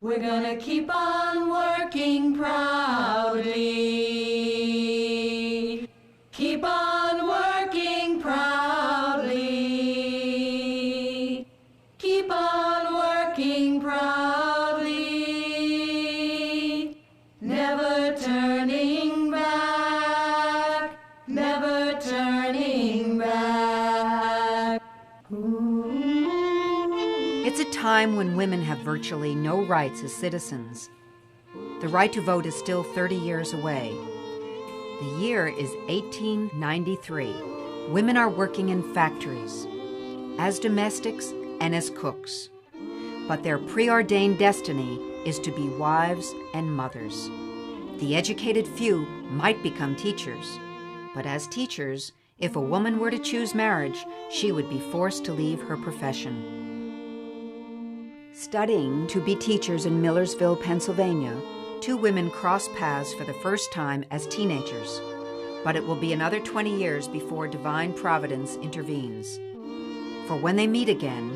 We're gonna keep on working proudly. Keep on working proudly. Keep on working proudly. Never turning back. Never turning back. It's a time when women have virtually no rights as citizens. The right to vote is still 30 years away. The year is 1893. Women are working in factories, as domestics and as cooks. But their preordained destiny is to be wives and mothers. The educated few might become teachers, but as teachers, if a woman were to choose marriage, she would be forced to leave her profession. Studying to be teachers in Millersville, Pennsylvania, two women cross paths for the first time as teenagers, but it will be another 20 years before divine providence intervenes. For when they meet again,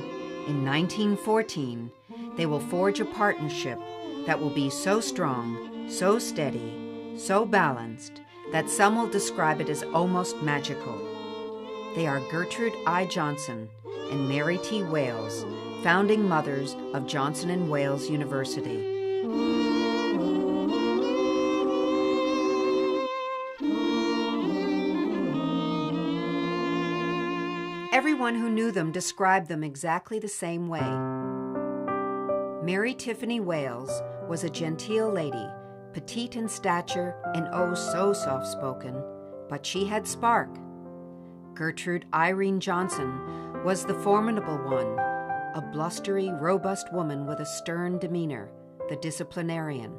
in 1914, they will forge a partnership that will be so strong, so steady, so balanced, that some will describe it as almost magical. They are Gertrude I. Johnson and Mary T. Wales, founding mothers of Johnson & Wales University. Everyone who knew them described them exactly the same way. Mary Tiffany Wales was a genteel lady, petite in stature and oh so soft-spoken, but she had spark. Gertrude Irene Johnson was the formidable one, a blustery, robust woman with a stern demeanor, the disciplinarian.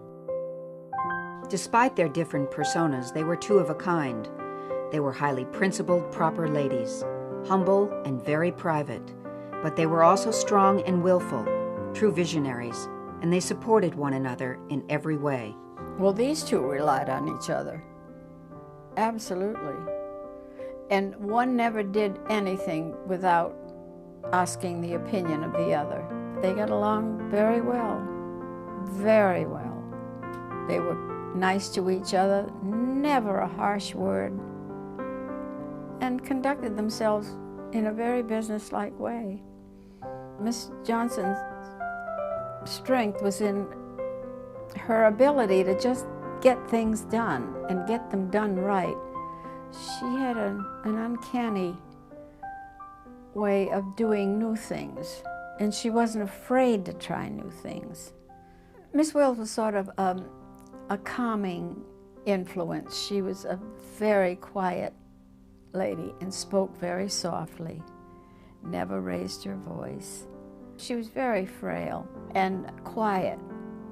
Despite their different personas, they were two of a kind. They were highly principled, proper ladies, humble and very private, but they were also strong and willful, true visionaries, and they supported one another in every way. Well, these two relied on each other. Absolutely. And one never did anything without asking the opinion of the other. They got along very well, very well. They were nice to each other, never a harsh word, and conducted themselves in a very businesslike way. Miss Johnson's strength was in her ability to just get things done and get them done right. She had an uncanny way of doing new things, and she wasn't afraid to try new things. Miss Wales was sort of a calming influence. She was a very quiet lady and spoke very softly, never raised her voice. She was very frail and quiet,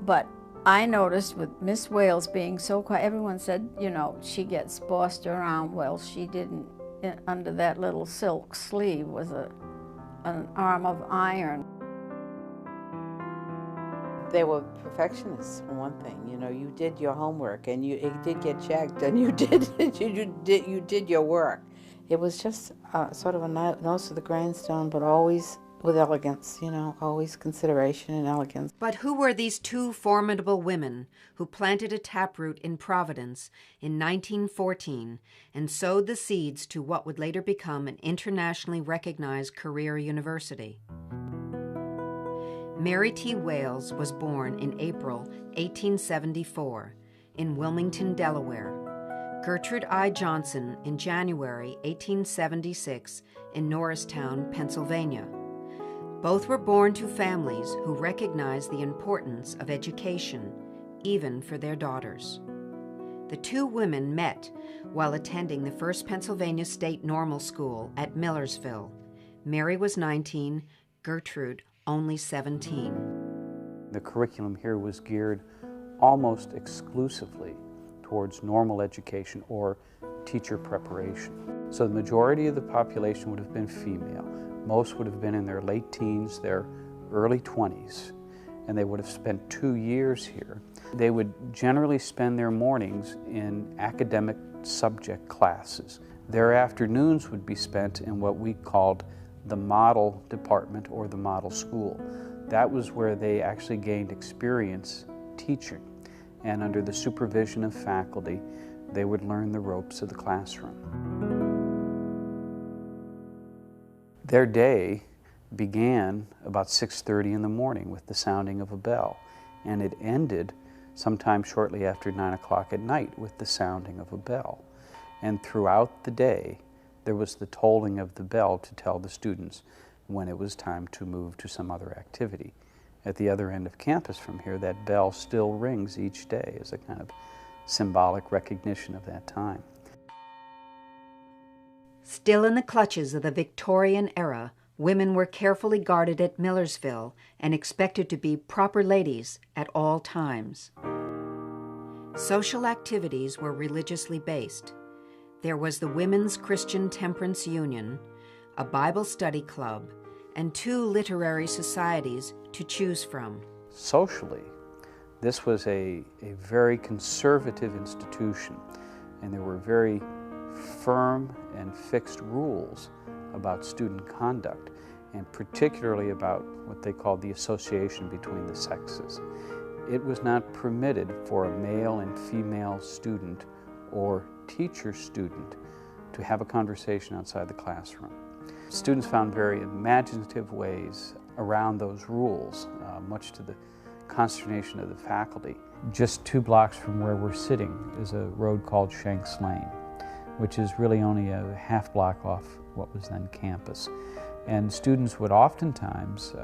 but I noticed with Miss Wales being so quiet, everyone said, you know, she gets bossed around. Well, she didn't. Under that little silk sleeve was an arm of iron. They were perfectionists, for one thing. You know, you did your homework, and it did get checked, and you did your work. It was just sort of a nose to the grindstone, but always with elegance, you know, always consideration and elegance. But who were these two formidable women who planted a taproot in Providence in 1914 and sowed the seeds to what would later become an internationally recognized career university? Mary T. Wales was born in April 1874 in Wilmington, Delaware. Gertrude I. Johnson in January 1876 in Norristown, Pennsylvania. Both were born to families who recognized the importance of education, even for their daughters. The two women met while attending the First Pennsylvania State Normal School at Millersville. Mary was 19, Gertrude only 17. The curriculum here was geared almost exclusively towards normal education or teacher preparation. So the majority of the population would have been female. Most would have been in their late teens, their early 20s, and they would have spent 2 years here. They would generally spend their mornings in academic subject classes. Their afternoons would be spent in what we called the model department or the model school. That was where they actually gained experience teaching. And under the supervision of faculty, they would learn the ropes of the classroom. Their day began about 6:30 in the morning with the sounding of a bell, and it ended sometime shortly after 9 o'clock at night with the sounding of a bell. And throughout the day, there was the tolling of the bell to tell the students when it was time to move to some other activity. At the other end of campus from here, that bell still rings each day as a kind of symbolic recognition of that time. Still in the clutches of the Victorian era, women were carefully guarded at Millersville and expected to be proper ladies at all times. Social activities were religiously based. There was the Women's Christian Temperance Union, a Bible study club, and 2 literary societies to choose from. Socially, this was a very conservative institution, and there were very firm and fixed rules about student conduct, and particularly about what they called the association between the sexes. It was not permitted for a male and female student or teacher-student to have a conversation outside the classroom. Students found very imaginative ways around those rules, much to the consternation of the faculty. Just 2 blocks from where we're sitting is a road called Shanks Lane, which is really only a half block off what was then campus. And students would oftentimes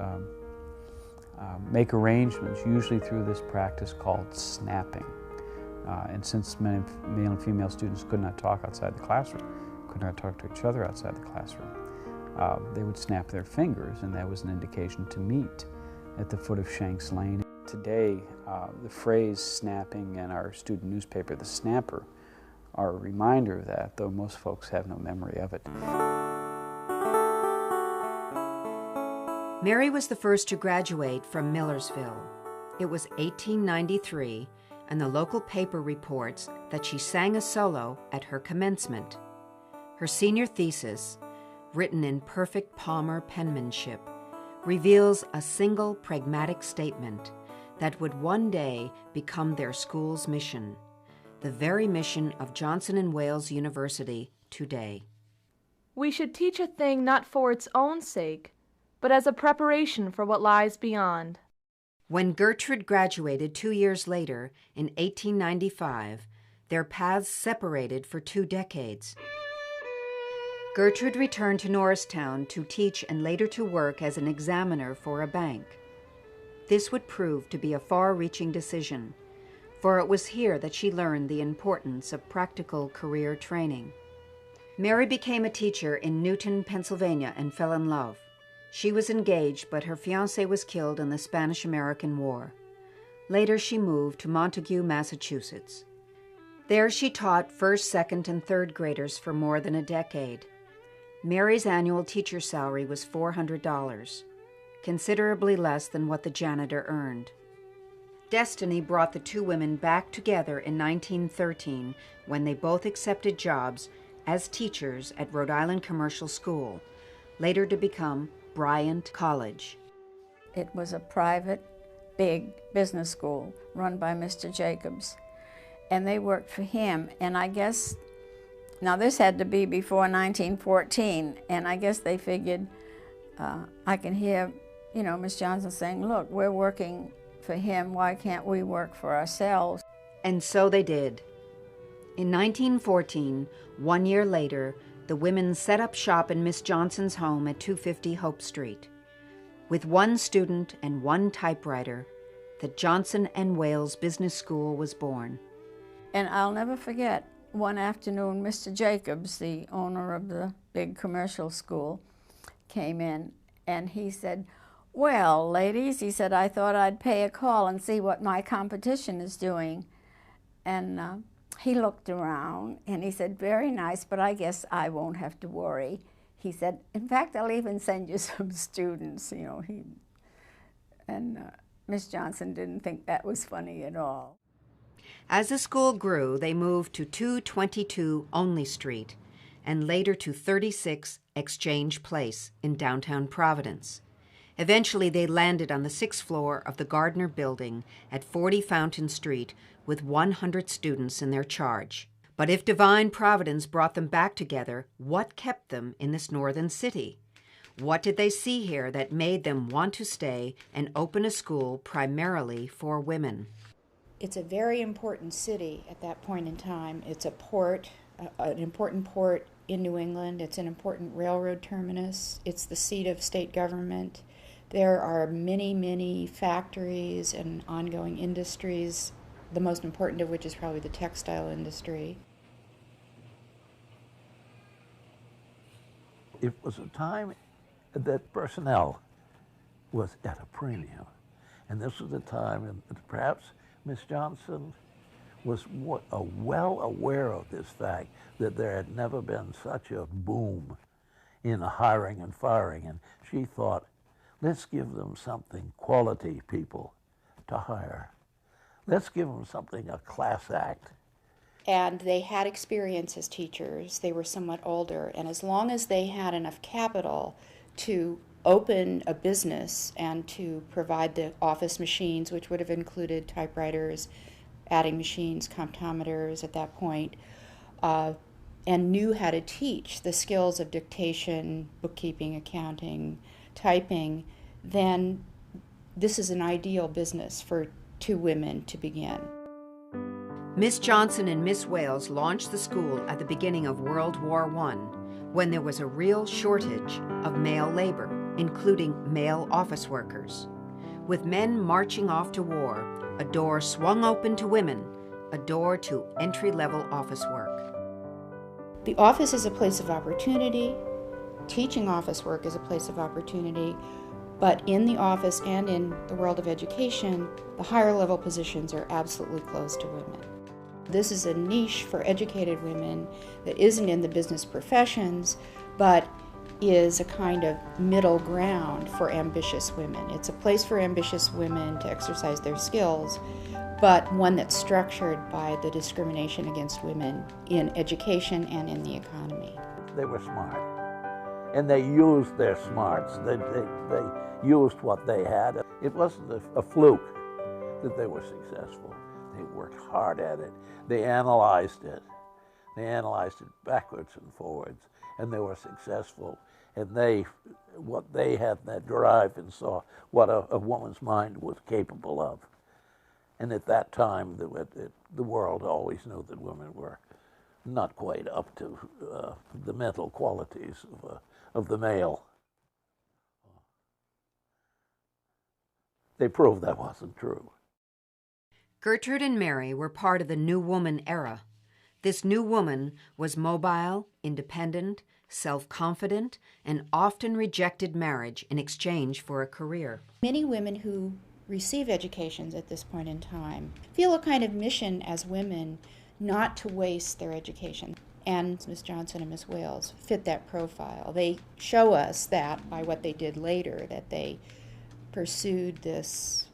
make arrangements, usually through this practice called snapping. And since many male and female students could not talk outside the classroom, could not talk to each other outside the classroom, they would snap their fingers, and that was an indication to meet at the foot of Shanks Lane. Today, the phrase snapping in our student newspaper, The Snapper, are a reminder of that, though most folks have no memory of it. Mary was the first to graduate from Millersville. It was 1893, and the local paper reports that she sang a solo at her commencement. Her senior thesis, written in perfect Palmer penmanship, reveals a single pragmatic statement that would one day become their school's mission, the very mission of Johnson & Wales University today. We should teach a thing not for its own sake, but as a preparation for what lies beyond. When Gertrude graduated 2 years later, in 1895, their paths separated for 2 decades. Gertrude returned to Norristown to teach and later to work as an examiner for a bank. This would prove to be a far-reaching decision, for it was here that she learned the importance of practical career training. Mary became a teacher in Newton, Pennsylvania, and fell in love. She was engaged, but her fiancé was killed in the Spanish-American War. Later, she moved to Montague, Massachusetts. There she taught first, second, and third graders for more than a decade. Mary's annual teacher salary was $400, considerably less than what the janitor earned. Destiny brought the 2 women back together in 1913 when they both accepted jobs as teachers at Rhode Island Commercial School, later to become Bryant College. It was a private, big business school run by Mr. Jacobs, and they worked for him. And I guess, now this had to be before 1914, and I guess they figured, I can hear, Miss Johnson saying, look, we're working for him, why can't we work for ourselves? And so they did. In 1914, 1 year later, the women set up shop in Miss Johnson's home at 250 Hope Street. With 1 student and 1 typewriter, the Johnson & Wales Business School was born. And I'll never forget, one afternoon, Mr. Jacobs, the owner of the big commercial school, came in and he said, well, ladies, he said, I thought I'd pay a call and see what my competition is doing. And he looked around and he said, very nice, but I guess I won't have to worry. He said, in fact, I'll even send you some students, Miss Johnson didn't think that was funny at all. As the school grew, they moved to 222 Only Street and later to 36 Exchange Place in downtown Providence. Eventually, they landed on the 6th floor of the Gardner Building at 40 Fountain Street with 100 students in their charge. But if divine providence brought them back together, what kept them in this northern city? What did they see here that made them want to stay and open a school primarily for women? It's a very important city at that point in time. It's a port, an important port in New England. It's an important railroad terminus. It's the seat of state government. There are many, many factories and ongoing industries, the most important of which is probably the textile industry. It was a time that personnel was at a premium. And this was a time, and perhaps Miss Johnson was well aware of this fact, that there had never been such a boom in hiring and firing. And she thought, let's give them something, quality people to hire. Let's give them something, a class act. And they had experience as teachers. They were somewhat older. And as long as they had enough capital to open a business and to provide the office machines, which would have included typewriters, adding machines, comptometers at that point, and knew how to teach the skills of dictation, bookkeeping, accounting, typing, then this is an ideal business for two women to begin. Miss Johnson and Miss Wales launched the school at the beginning of World War I, when there was a real shortage of male labor, including male office workers. With men marching off to war, a door swung open to women, a door to entry-level office work. The office is a place of opportunity. Teaching office work is a place of opportunity. But in the office and in the world of education, the higher level positions are absolutely closed to women. This is a niche for educated women that isn't in the business professions, but is a kind of middle ground for ambitious women. It's a place for ambitious women to exercise their skills, but one that's structured by the discrimination against women in education and in the economy. They were smart, and they used their smarts. They used what they had. It wasn't a fluke that they were successful. They worked hard at it. They analyzed it. They analyzed it backwards and forwards, and they were successful. And what they had, that drive, and saw what a woman's mind was capable of. And at that time, the world always knew that women were not quite up to the mental qualities of the male. They proved that wasn't true. Gertrude and Mary were part of the New Woman era. This new woman was mobile, independent, self-confident, and often rejected marriage in exchange for a career. Many women who receive educations at this point in time feel a kind of mission as women not to waste their education. And Miss Johnson and Miss Wales fit that profile. They show us that by what they did later, that they pursued this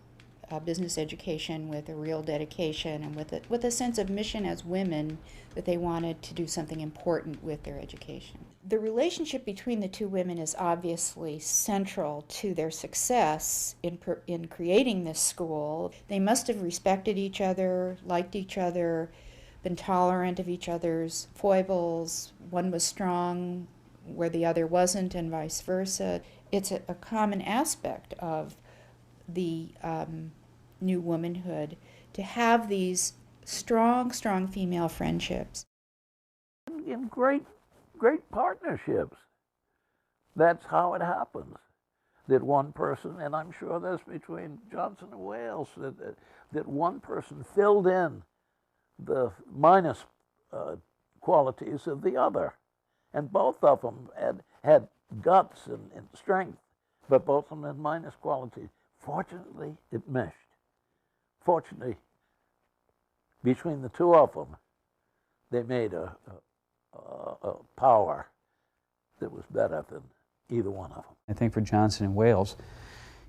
business education with a real dedication and with a sense of mission as women, that they wanted to do something important with their education. The relationship between the two women is obviously central to their success in creating this school. They must have respected each other, liked each other, been tolerant of each other's foibles. One was strong where the other wasn't, and vice versa. It's a common aspect of the new womanhood to have these strong female friendships. In great partnerships. That's how it happens. That one person, and I'm sure that's between Johnson and Wales, that one person filled in the minus qualities of the other. And both of them had guts and strength, but both of them had minus qualities. Fortunately, it meshed. Fortunately, between the two of them, they made a power that was better than either one of them. I think for Johnson and Wales,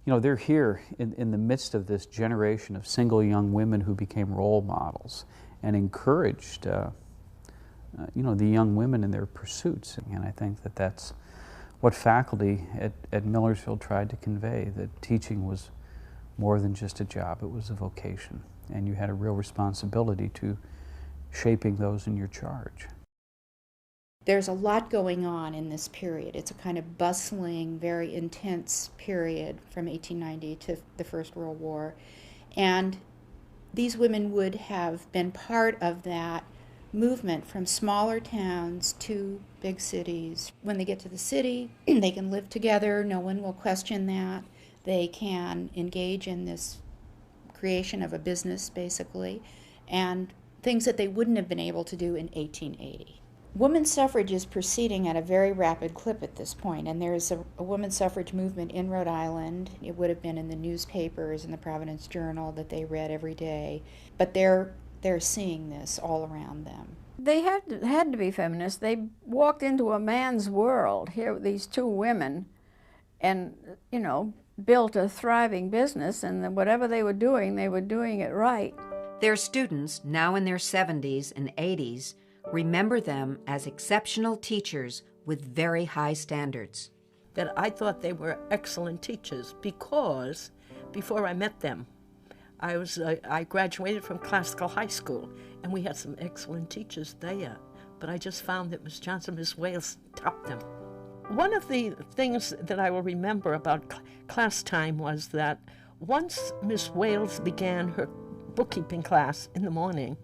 they're here in the midst of this generation of single young women who became role models and encouraged, the young women in their pursuits. And I think that that's what faculty at Millersville tried to convey, that teaching was more than just a job, it was a vocation, and you had a real responsibility to shaping those in your charge. There's a lot going on in this period. It's a kind of bustling, very intense period from 1890 to the First World War. And these women would have been part of that movement from smaller towns to big cities. When they get to the city, they can live together. No one will question that. They can engage in this creation of a business, basically, and things that they wouldn't have been able to do in 1880. Women's suffrage is proceeding at a very rapid clip at this point, and there's a women's suffrage movement in Rhode Island. It would have been in the newspapers, in the Providence Journal that they read every day, but they're seeing this all around them. They had to be feminists. They walked into a man's world. Here, these two women, and built a thriving business, and whatever they were doing it right. Their students, now in their 70s and 80s, remember them as exceptional teachers with very high standards. That I thought they were excellent teachers because before I met them, I graduated from classical high school, and we had some excellent teachers there, but I just found that Miss Johnson, Miss Wales topped them. One of the things that I will remember about class time was that once Miss Wales began her bookkeeping class in the morning,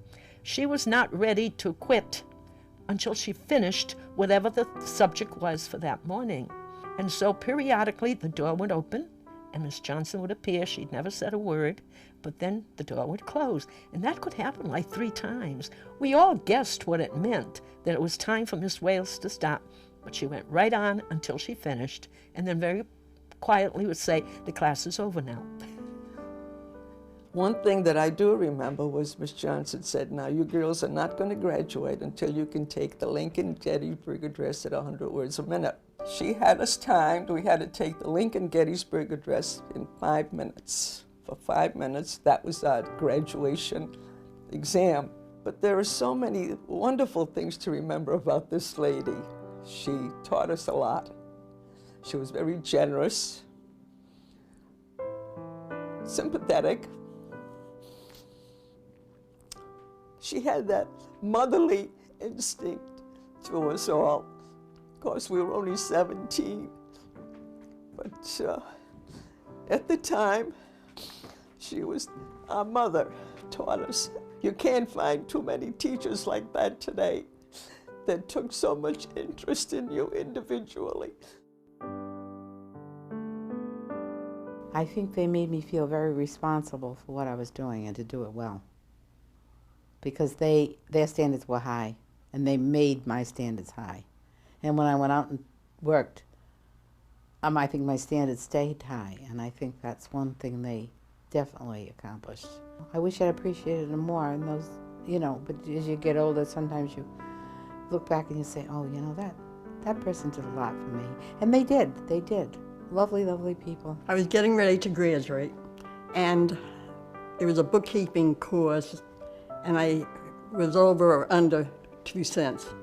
she was not ready to quit until she finished whatever the subject was for that morning. And so periodically the door would open and Miss Johnson would appear. She'd never said a word, but then the door would close. And that could happen like 3 times. We all guessed what it meant, that it was time for Miss Wales to stop, but she went right on until she finished, and then very quietly would say, "The class is over now." One thing that I do remember was Miss Johnson said, "Now you girls are not going to graduate until you can take the Lincoln-Gettysburg Address at 100 words a minute." She had us timed. We had to take the Lincoln-Gettysburg Address in 5 minutes. For 5 minutes, that was our graduation exam. But there are so many wonderful things to remember about this lady. She taught us a lot. She was very generous, sympathetic. She had that motherly instinct to us all. Of course, we were only 17, but at the time, she was our mother, taught us. You can't find too many teachers like that today that took so much interest in you individually. I think they made me feel very responsible for what I was doing and to do it well. Because their standards were high, and they made my standards high. And when I went out and worked, I think my standards stayed high, and I think that's one thing they definitely accomplished. I wish I'd appreciated them more in those, but as you get older, sometimes you look back and you say, oh, that person did a lot for me. And they did. Lovely, lovely people. I was getting ready to graduate, and it was a bookkeeping course, and I was over or under 2 cents.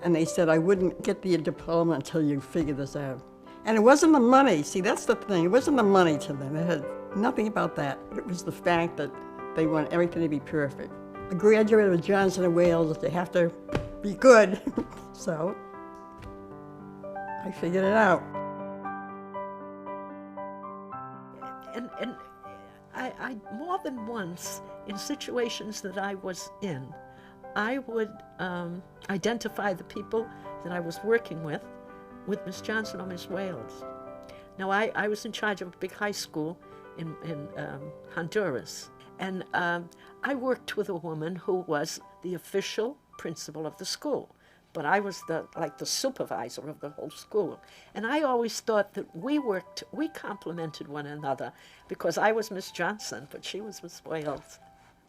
And they said I wouldn't get the diploma until you figure this out. And it wasn't the money. See, that's the thing. It wasn't the money to them. It had nothing about that. It was the fact that they want everything to be perfect. A graduate of Johnson & Wales, they have to be good. So I figured it out. And I more than once, in situations that I was in, I would identify the people that I was working with Miss Johnson or Miss Wales. Now, I was in charge of a big high school in Honduras, and I worked with a woman who was the official principal of the school, but I was the supervisor of the whole school. And I always thought that we complemented one another, because I was Miss Johnson, but she was Miss Wales.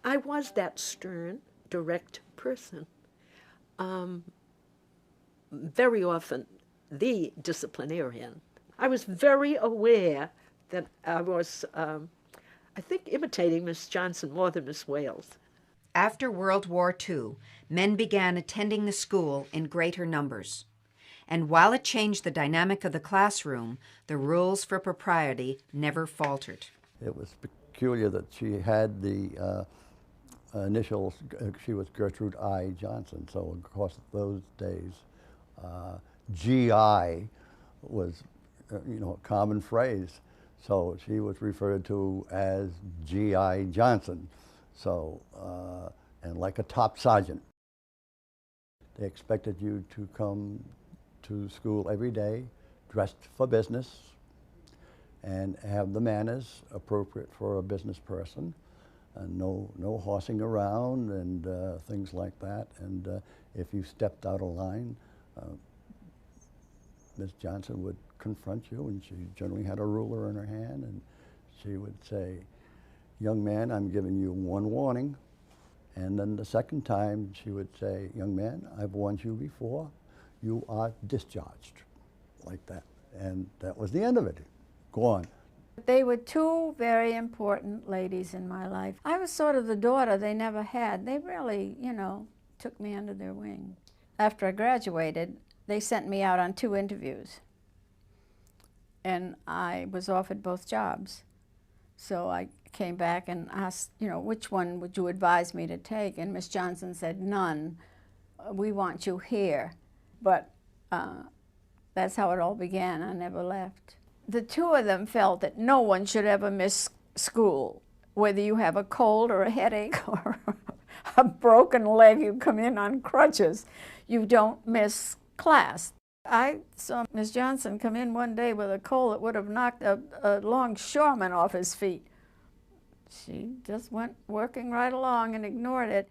I was that stern, direct person. Very often the disciplinarian. I was very aware that I was, I think, imitating Miss Johnson more than Miss Wales. After World War II, men began attending the school in greater numbers. And while it changed the dynamic of the classroom, the rules for propriety never faltered. It was peculiar that she had the initials, she was Gertrude I. Johnson, so of course those days, GI was, a common phrase. So she was referred to as G.I. Johnson, so, and like a top sergeant. They expected you to come to school every day, dressed for business, and have the manners appropriate for a business person, and no horsing around and things like that. And if you stepped out of line, Miss Johnson would confront you, and she generally had a ruler in her hand, and she would say, "Young man, I'm giving you one warning." And then the second time she would say, "Young man, I've warned you before, you are discharged," like that. And that was the end of it. Go on. They were two very important ladies in my life. I was sort of the daughter they never had. They really, took me under their wing. After I graduated, they sent me out on 2 interviews. And I was offered both jobs. So I came back and asked, which one would you advise me to take? And Miss Johnson said, "None. We want you here." But that's how it all began. I never left. The 2 of them felt that no one should ever miss school, whether you have a cold or a headache or a broken leg, you come in on crutches, you don't miss class. I saw Miss Johnson come in one day with a cold that would have knocked a longshoreman off his feet. She just went working right along and ignored it.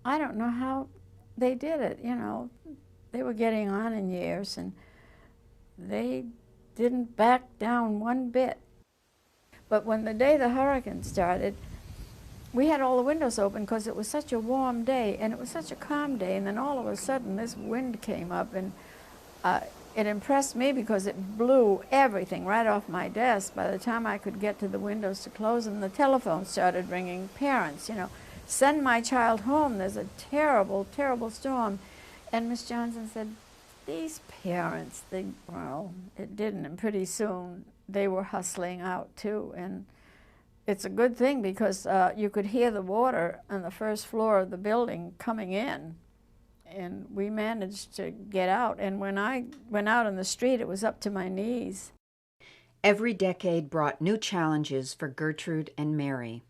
I don't know how they did it, They were getting on in years, and they didn't back down one bit. But when the day the hurricane started, we had all the windows open because it was such a warm day, and it was such a calm day, and then all of a sudden this wind came up, and it impressed me because it blew everything right off my desk. By the time I could get to the windows to close them, the telephone started ringing. Parents, "Send my child home, there's a terrible, terrible storm." And Miss Johnson said, "These parents, well, it didn't, and pretty soon they were hustling out too. And it's a good thing because you could hear the water on the first floor of the building coming in. And we managed to get out. And when I went out on the street, it was up to my knees." Every decade brought new challenges for Gertrude and Mary.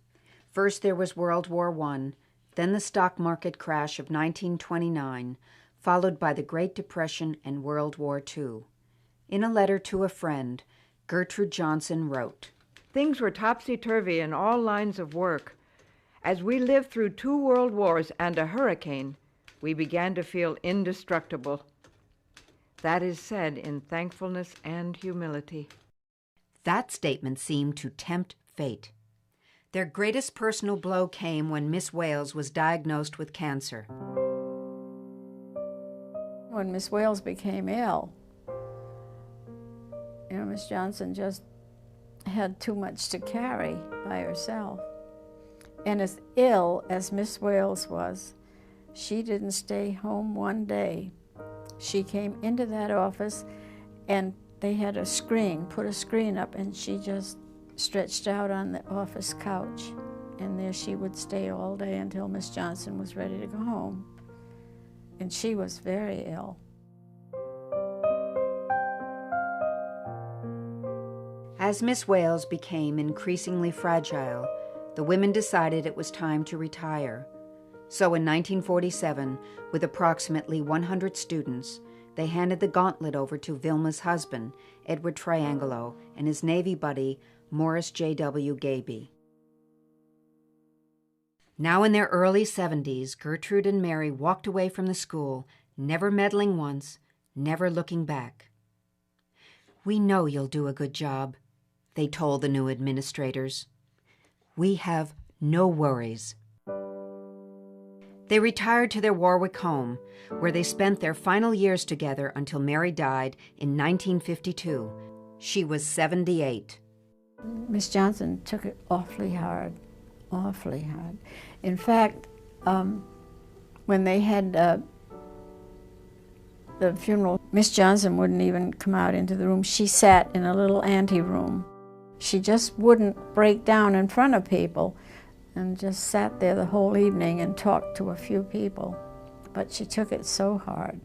First there was World War I, then the stock market crash of 1929, followed by the Great Depression and World War II. In a letter to a friend, Gertrude Johnson wrote, "Things were topsy-turvy in all lines of work. As we lived through 2 world wars and a hurricane, we began to feel indestructible. That is said in thankfulness and humility." That statement seemed to tempt fate. Their greatest personal blow came when Miss Wales was diagnosed with cancer. When Miss Wales became ill, Miss Johnson just had too much to carry by herself. And as ill as Miss Wales was, she didn't stay home one day. She came into that office, and they had put a screen up, and she just stretched out on the office couch. And there she would stay all day until Miss Johnson was ready to go home. And she was very ill. As Miss Wales became increasingly fragile, the women decided it was time to retire. So in 1947, with approximately 100 students, they handed the gauntlet over to Vilma's husband, Edward Triangelo, and his Navy buddy, Morris J.W. Gaby. Now in their early 70s, Gertrude and Mary walked away from the school, never meddling once, never looking back. "We know you'll do a good job," they told the new administrators. "We have no worries." They retired to their Warwick home, where they spent their final years together until Mary died in 1952. She was 78. Miss Johnson took it awfully hard, awfully hard. In fact, when they had the funeral, Miss Johnson wouldn't even come out into the room. She sat in a little anteroom. She just wouldn't break down in front of people and just sat there the whole evening and talked to a few people. But she took it so hard.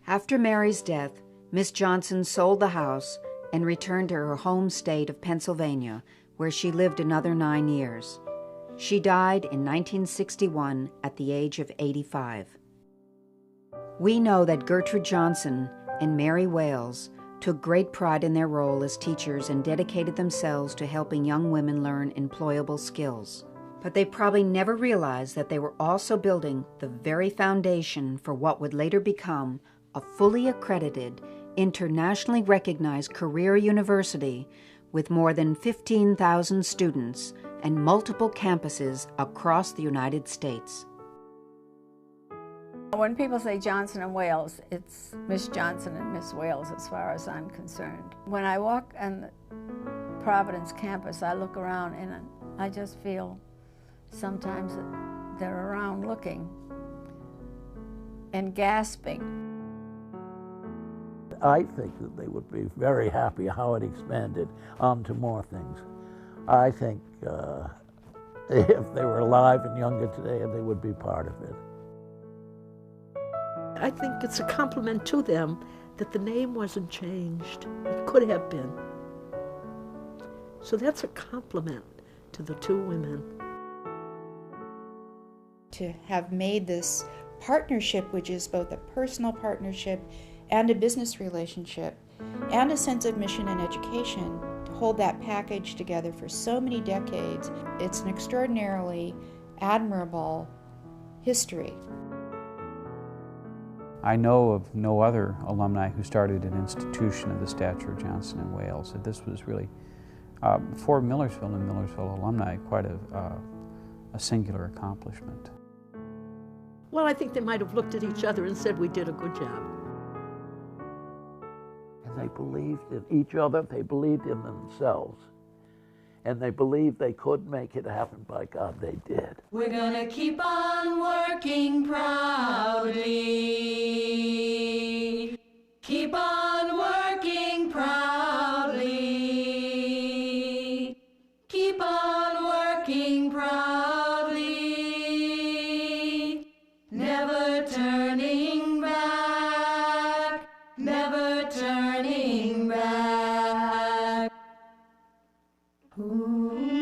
After Mary's death, Miss Johnson sold the house and returned to her home state of Pennsylvania, where she lived another 9 years. She died in 1961 at the age of 85. We know that Gertrude Johnson and Mary Wales took great pride in their role as teachers and dedicated themselves to helping young women learn employable skills. But they probably never realized that they were also building the very foundation for what would later become a fully accredited, internationally recognized career university with more than 15,000 students and multiple campuses across the United States. When people say Johnson and Wales, it's Miss Johnson and Miss Wales as far as I'm concerned. When I walk on the Providence campus, I look around and I just feel sometimes that they're around looking and gasping. I think that they would be very happy how it expanded onto more things. I think if they were alive and younger today, they would be part of it. I think it's a compliment to them that the name wasn't changed. It could have been. So that's a compliment to the two women. To have made this partnership, which is both a personal partnership and a business relationship, and a sense of mission and education, to hold that package together for so many decades, it's an extraordinarily admirable history. I know of no other alumni who started an institution of the stature of Johnson and Wales. So this was really, for Millersville and Millersville alumni, quite a singular accomplishment. Well, I think they might have looked at each other and said, we did a good job. And they believed in each other, they believed in themselves, and they believed they could make it happen. By God, they did. We're gonna keep on working proudly. Keep on working proudly. Keep on working proudly. Never turning back. Never turning back. Ooh.